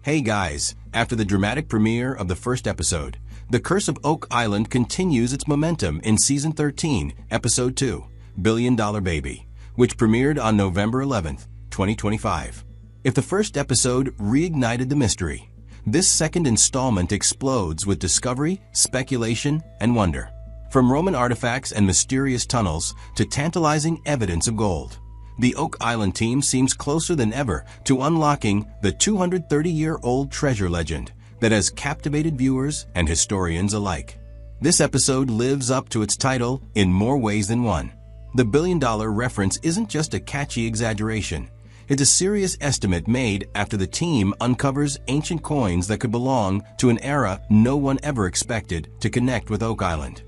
Hey guys, after the dramatic premiere of the first episode, The Curse of Oak Island continues its momentum in Season 13, Episode 2, Billion Dollar Baby, which premiered on November 11th, 2025. If the first episode reignited the mystery, this second installment explodes with discovery, speculation, and wonder. From Roman artifacts and mysterious tunnels to tantalizing evidence of gold, the Oak Island team seems closer than ever to unlocking the 230-year-old treasure legend that has captivated viewers and historians alike. This episode lives up to its title in more ways than one. The billion-dollar reference isn't just a catchy exaggeration. It's a serious estimate made after the team uncovers ancient coins that could belong to an era no one ever expected to connect with Oak Island,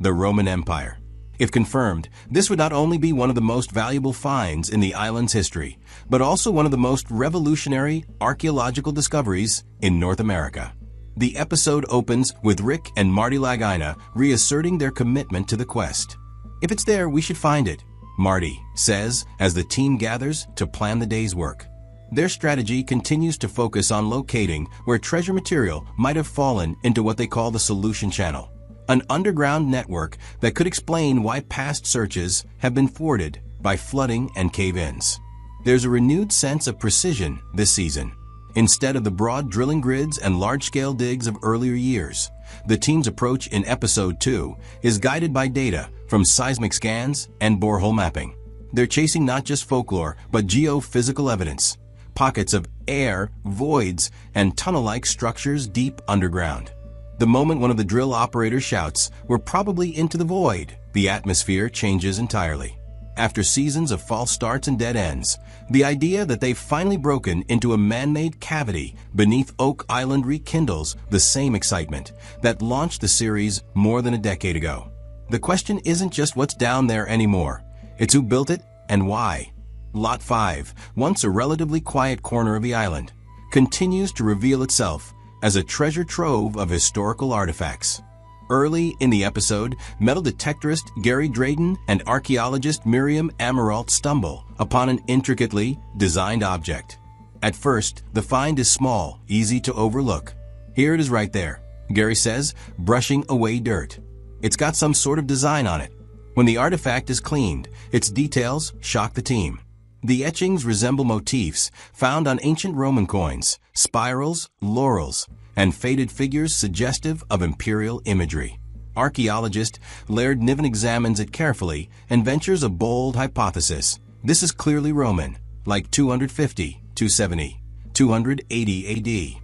the Roman Empire. If confirmed, this would not only be one of the most valuable finds in the island's history, but also one of the most revolutionary archaeological discoveries in North America. The episode opens with Rick and Marty Lagina reasserting their commitment to the quest. "If it's there, we should find it," Marty says as the team gathers to plan the day's work. Their strategy continues to focus on locating where treasure material might have fallen into what they call the solution channel, an underground network that could explain why past searches have been thwarted by flooding and cave-ins. There's a renewed sense of precision this season. Instead of the broad drilling grids and large-scale digs of earlier years, the team's approach in Episode 2 is guided by data from seismic scans and borehole mapping. They're chasing not just folklore, but geophysical evidence, pockets of air, voids, and tunnel-like structures deep underground. The moment one of the drill operators shouts, "We're probably into the void," the atmosphere changes entirely. After seasons of false starts and dead ends, the idea that they've finally broken into a man-made cavity beneath Oak Island rekindles the same excitement that launched the series more than a decade ago. The question isn't just what's down there anymore, it's who built it and why. Lot 5, once a relatively quiet corner of the island, continues to reveal itself as a treasure trove of historical artifacts. Early in the episode, metal detectorist Gary Drayton and archaeologist Miriam Amaralt stumble upon an intricately designed object. At first, the find is small, easy to overlook. "Here it is right there," Gary says, brushing away dirt. "It's got some sort of design on it." When the artifact is cleaned, its details shock the team. The etchings resemble motifs found on ancient Roman coins, spirals, laurels, and faded figures suggestive of imperial imagery. Archaeologist Laird Niven examines it carefully and ventures a bold hypothesis. This is clearly Roman, like 250, 270, 280 AD.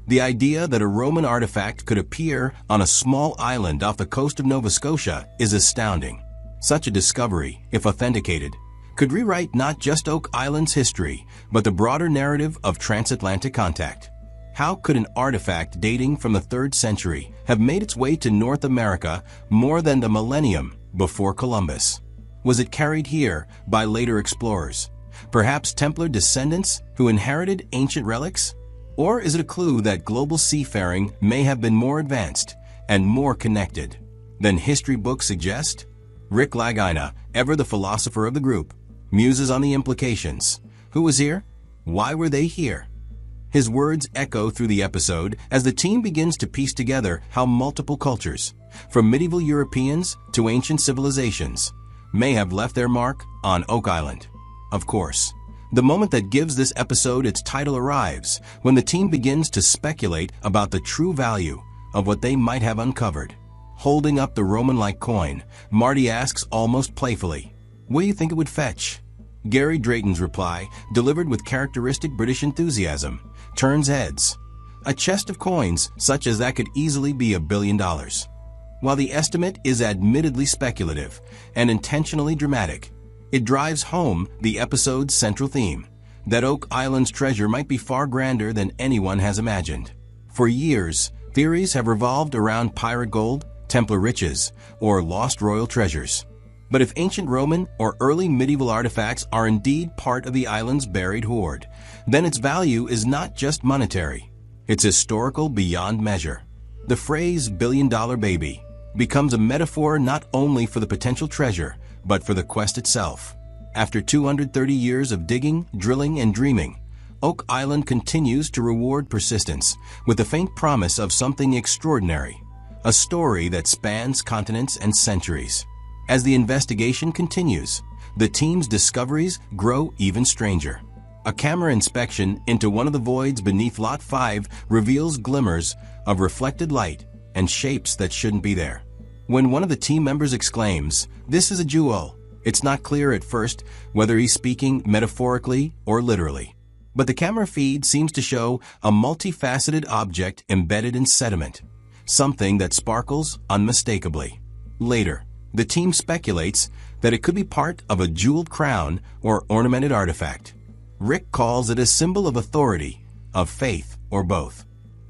The idea that a Roman artifact could appear on a small island off the coast of Nova Scotia is astounding. Such a discovery, if authenticated, could rewrite not just Oak Island's history, but the broader narrative of transatlantic contact. How could an artifact dating from the 3rd century have made its way to North America more than the millennium before Columbus? Was it carried here by later explorers, perhaps Templar descendants who inherited ancient relics? Or is it a clue that global seafaring may have been more advanced and more connected than history books suggest? Rick Lagina, ever the philosopher of the group, muses on the implications. Who was here? Why were they here? His words echo through the episode as the team begins to piece together how multiple cultures, from medieval Europeans to ancient civilizations, may have left their mark on Oak Island. Of course, the moment that gives this episode its title arrives when the team begins to speculate about the true value of what they might have uncovered. Holding up the Roman-like coin, Marty asks almost playfully, "What do you think it would fetch?" Gary Drayton's reply, delivered with characteristic British enthusiasm, turns heads. A chest of coins such as that could easily be $1 billion. While the estimate is admittedly speculative and intentionally dramatic, it drives home the episode's central theme, that Oak Island's treasure might be far grander than anyone has imagined. For years, theories have revolved around pirate gold, Templar riches, or lost royal treasures. But if ancient Roman or early medieval artifacts are indeed part of the island's buried hoard, then its value is not just monetary. It's historical beyond measure. The phrase billion-dollar baby becomes a metaphor not only for the potential treasure, but for the quest itself. After 230 years of digging, drilling, and dreaming, Oak Island continues to reward persistence with the faint promise of something extraordinary, a story that spans continents and centuries. As the investigation continues, the team's discoveries grow even stranger. A camera inspection into one of the voids beneath Lot 5 reveals glimmers of reflected light and shapes that shouldn't be there. When one of the team members exclaims, "This is a jewel," it's not clear at first whether he's speaking metaphorically or literally. But the camera feed seems to show a multifaceted object embedded in sediment, something that sparkles unmistakably. Later, the team speculates that it could be part of a jeweled crown or ornamented artifact. Rick calls it a symbol of authority, of faith, or both.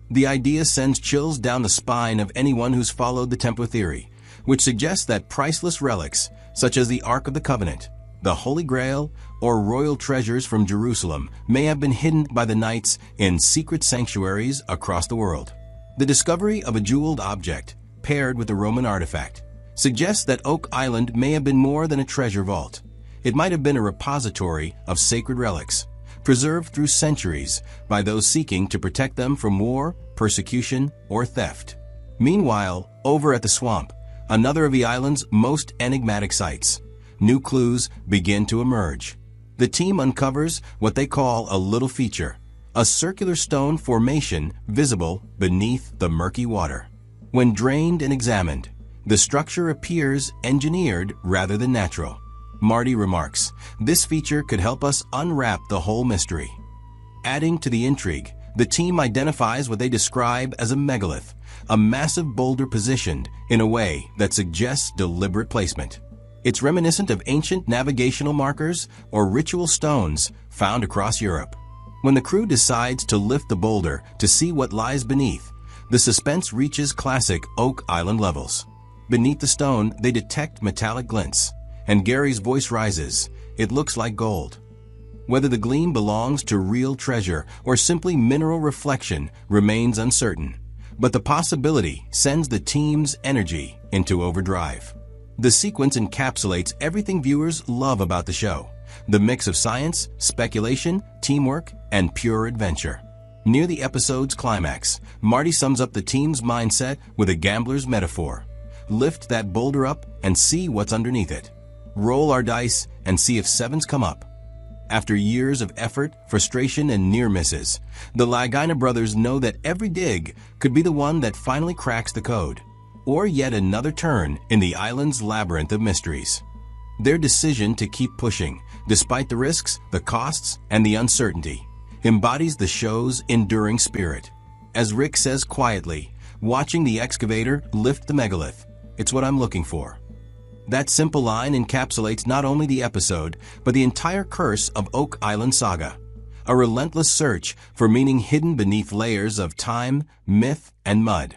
The idea sends chills down the spine of anyone who's followed the Temple theory, which suggests that priceless relics, such as the Ark of the Covenant, the Holy Grail, or royal treasures from Jerusalem, may have been hidden by the knights in secret sanctuaries across the world. The discovery of a jeweled object, paired with a Roman artifact, suggests that Oak Island may have been more than a treasure vault. It might have been a repository of sacred relics, preserved through centuries by those seeking to protect them from war, persecution, or theft. Meanwhile, over at the swamp, another of the island's most enigmatic sites, new clues begin to emerge. The team uncovers what they call a little feature, a circular stone formation visible beneath the murky water. When drained and examined, the structure appears engineered rather than natural. Marty remarks, "This feature could help us unwrap the whole mystery." Adding to the intrigue, the team identifies what they describe as a megalith, a massive boulder positioned in a way that suggests deliberate placement. It's reminiscent of ancient navigational markers or ritual stones found across Europe. When the crew decides to lift the boulder to see what lies beneath, the suspense reaches classic Oak Island levels. Beneath the stone, they detect metallic glints, and Gary's voice rises. It looks like gold. Whether the gleam belongs to real treasure or simply mineral reflection remains uncertain, but the possibility sends the team's energy into overdrive. The sequence encapsulates everything viewers love about the show, the mix of science, speculation, teamwork, and pure adventure. Near the episode's climax, Marty sums up the team's mindset with a gambler's metaphor. Lift that boulder up and see what's underneath it. Roll our dice and see if sevens come up. After years of effort, frustration, and near misses, the Lagina brothers know that every dig could be the one that finally cracks the code, or yet another turn in the island's labyrinth of mysteries. Their decision to keep pushing, despite the risks, the costs, and the uncertainty, embodies the show's enduring spirit. As Rick says quietly, watching the excavator lift the megalith, "It's what I'm looking for." That simple line encapsulates not only the episode, but the entire curse of Oak Island saga, a relentless search for meaning hidden beneath layers of time, myth, and mud.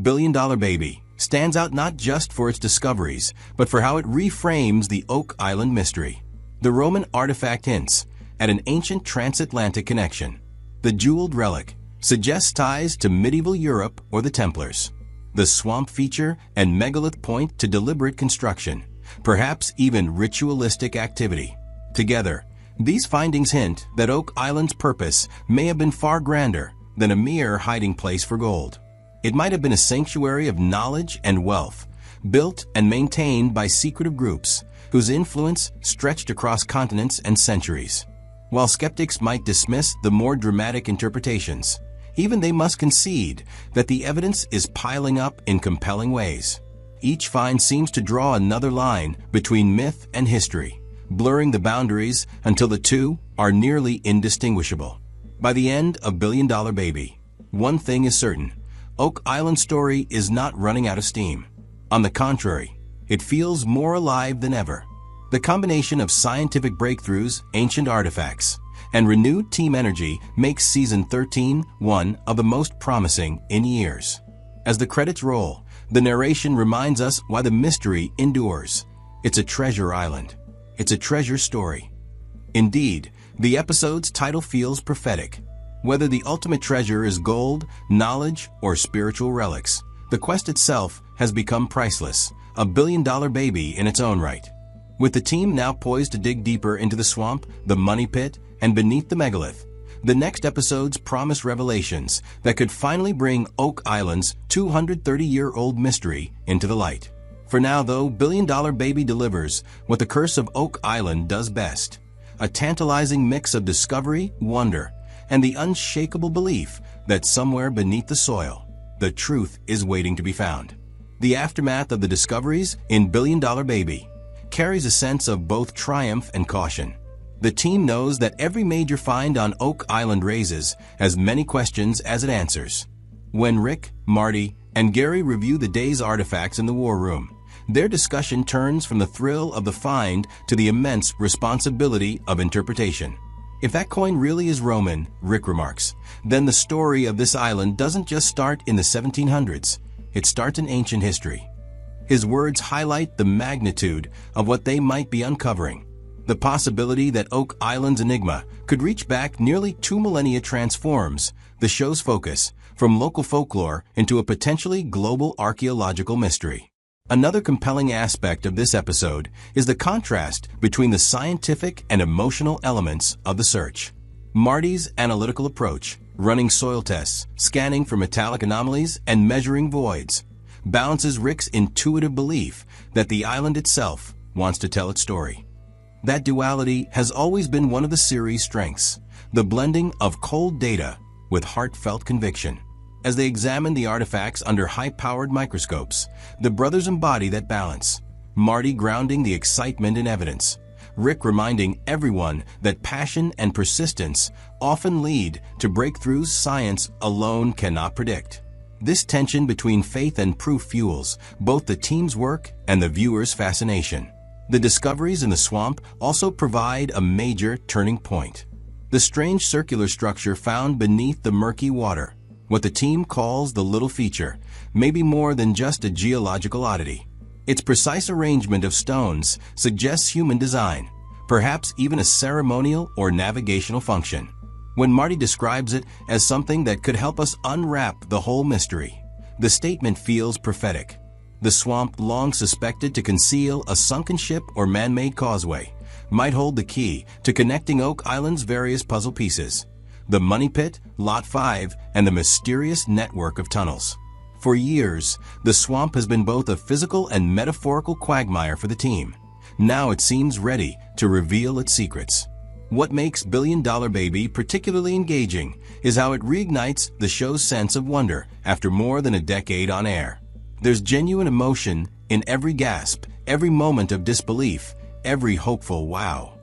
Billion Dollar Baby stands out not just for its discoveries, but for how it reframes the Oak Island mystery. The Roman artifact hints at an ancient transatlantic connection. The jeweled relic suggests ties to medieval Europe or the Templars. The swamp feature and megalith point to deliberate construction, perhaps even ritualistic activity. Together, these findings hint that Oak Island's purpose may have been far grander than a mere hiding place for gold. It might have been a sanctuary of knowledge and wealth, built and maintained by secretive groups whose influence stretched across continents and centuries. While skeptics might dismiss the more dramatic interpretations, even they must concede that the evidence is piling up in compelling ways. Each find seems to draw another line between myth and history, blurring the boundaries until the two are nearly indistinguishable. By the end of Billion Dollar Baby, one thing is certain: Oak Island's story is not running out of steam. On the contrary, it feels more alive than ever. The combination of scientific breakthroughs, ancient artifacts, and renewed team energy makes Season 13 one of the most promising in years. As the credits roll, the narration reminds us why the mystery endures. It's a treasure island. It's a treasure story. Indeed, the episode's title feels prophetic. Whether the ultimate treasure is gold, knowledge, or spiritual relics, the quest itself has become priceless, a billion-dollar baby in its own right. With the team now poised to dig deeper into the swamp, the money pit, and beneath the megalith, The next episodes promise revelations that could finally bring Oak Island's 230-year-old mystery into the light. For now, though, Billion Dollar Baby delivers what The Curse of Oak Island does best: a tantalizing mix of discovery, wonder, and the unshakable belief that somewhere beneath the soil, the truth is waiting to be found. The aftermath of the discoveries in Billion Dollar Baby carries a sense of both triumph and caution. The team knows that every major find on Oak Island raises as many questions as it answers. When Rick, Marty, and Gary review the day's artifacts in the war room, their discussion turns from the thrill of the find to the immense responsibility of interpretation. If that coin really is Roman, Rick remarks, then the story of this island doesn't just start in the 1700s. It starts in ancient history. His words highlight the magnitude of what they might be uncovering. The possibility that Oak Island's enigma could reach back nearly 2 millennia transforms the show's focus from local folklore into a potentially global archaeological mystery. Another compelling aspect of this episode is the contrast between the scientific and emotional elements of the search. Marty's analytical approach, running soil tests, scanning for metallic anomalies, and measuring voids, balances Rick's intuitive belief that the island itself wants to tell its story. That duality has always been one of the series' strengths, the blending of cold data with heartfelt conviction. As they examine the artifacts under high-powered microscopes, the brothers embody that balance, Marty grounding the excitement in evidence, Rick reminding everyone that passion and persistence often lead to breakthroughs science alone cannot predict. This tension between faith and proof fuels both the team's work and the viewer's fascination. The discoveries in the swamp also provide a major turning point. The strange circular structure found beneath the murky water, what the team calls the little feature, may be more than just a geological oddity. Its precise arrangement of stones suggests human design, perhaps even a ceremonial or navigational function. When Marty describes it as something that could help us unwrap the whole mystery, the statement feels prophetic. The swamp, long suspected to conceal a sunken ship or man-made causeway, might hold the key to connecting Oak Island's various puzzle pieces: the Money Pit, Lot 5, and the mysterious network of tunnels. For years, the swamp has been both a physical and metaphorical quagmire for the team. Now it seems ready to reveal its secrets. What makes Billion Dollar Baby particularly engaging is how it reignites the show's sense of wonder after more than a decade on air. There's genuine emotion in every gasp, every moment of disbelief, every hopeful wow.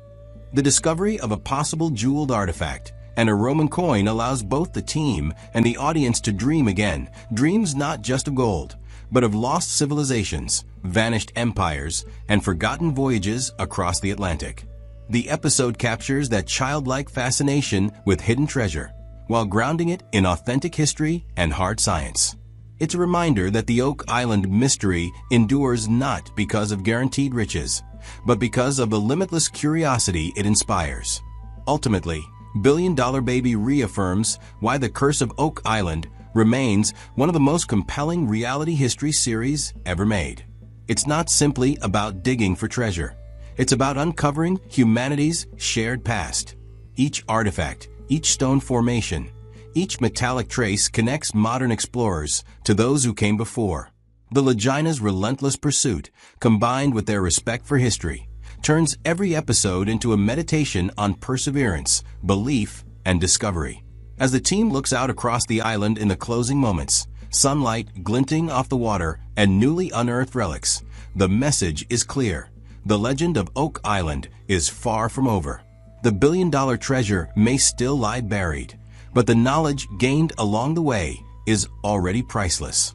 The discovery of a possible jeweled artifact and a Roman coin allows both the team and the audience to dream again, dreams not just of gold, but of lost civilizations, vanished empires, and forgotten voyages across the Atlantic. The episode captures that childlike fascination with hidden treasure, while grounding it in authentic history and hard science. It's a reminder that the Oak Island mystery endures not because of guaranteed riches, but because of the limitless curiosity it inspires. Ultimately, Billion Dollar Baby reaffirms why The Curse of Oak Island remains one of the most compelling reality history series ever made. It's not simply about digging for treasure. It's about uncovering humanity's shared past. Each artifact, each stone formation, each metallic trace connects modern explorers to those who came before. The Lagina's relentless pursuit, combined with their respect for history, turns every episode into a meditation on perseverance, belief, and discovery. As the team looks out across the island in the closing moments, sunlight glinting off the water and newly unearthed relics, the message is clear. The legend of Oak Island is far from over. The billion-dollar treasure may still lie buried, but the knowledge gained along the way is already priceless.